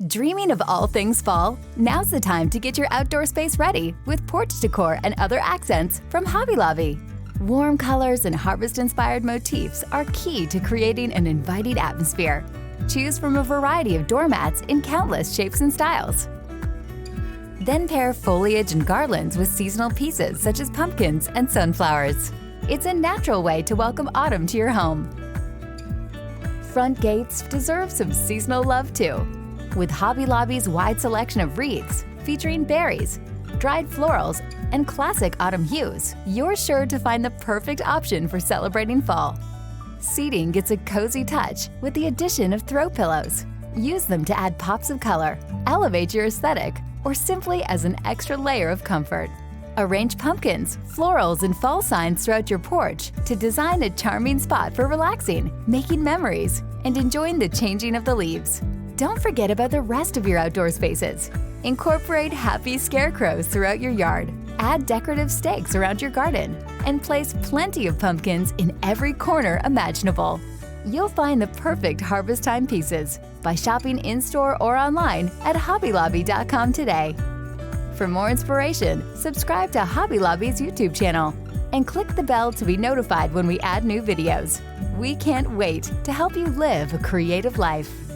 Dreaming of all things fall? Now's the time to get your outdoor space ready with porch decor and other accents from Hobby Lobby. Warm colors and harvest-inspired motifs are key to creating an inviting atmosphere. Choose from a variety of doormats in countless shapes and styles. Then pair foliage and garlands with seasonal pieces such as pumpkins and sunflowers. It's a natural way to welcome autumn to your home. Front gates deserve some seasonal love too. With Hobby Lobby's wide selection of wreaths featuring berries, dried florals, and classic autumn hues, you're sure to find the perfect option for celebrating fall. Seating gets a cozy touch with the addition of throw pillows. Use them to add pops of color, elevate your aesthetic, or simply as an extra layer of comfort. Arrange pumpkins, florals, and fall signs throughout your porch to design a charming spot for relaxing, making memories, and enjoying the changing of the leaves. Don't forget about the rest of your outdoor spaces. Incorporate happy scarecrows throughout your yard, add decorative stakes around your garden, and place plenty of pumpkins in every corner imaginable. You'll find the perfect harvest time pieces by shopping in-store or online at hobbylobby.com today. For more inspiration, subscribe to Hobby Lobby's YouTube channel and click the bell to be notified when we add new videos. We can't wait to help you live a creative life.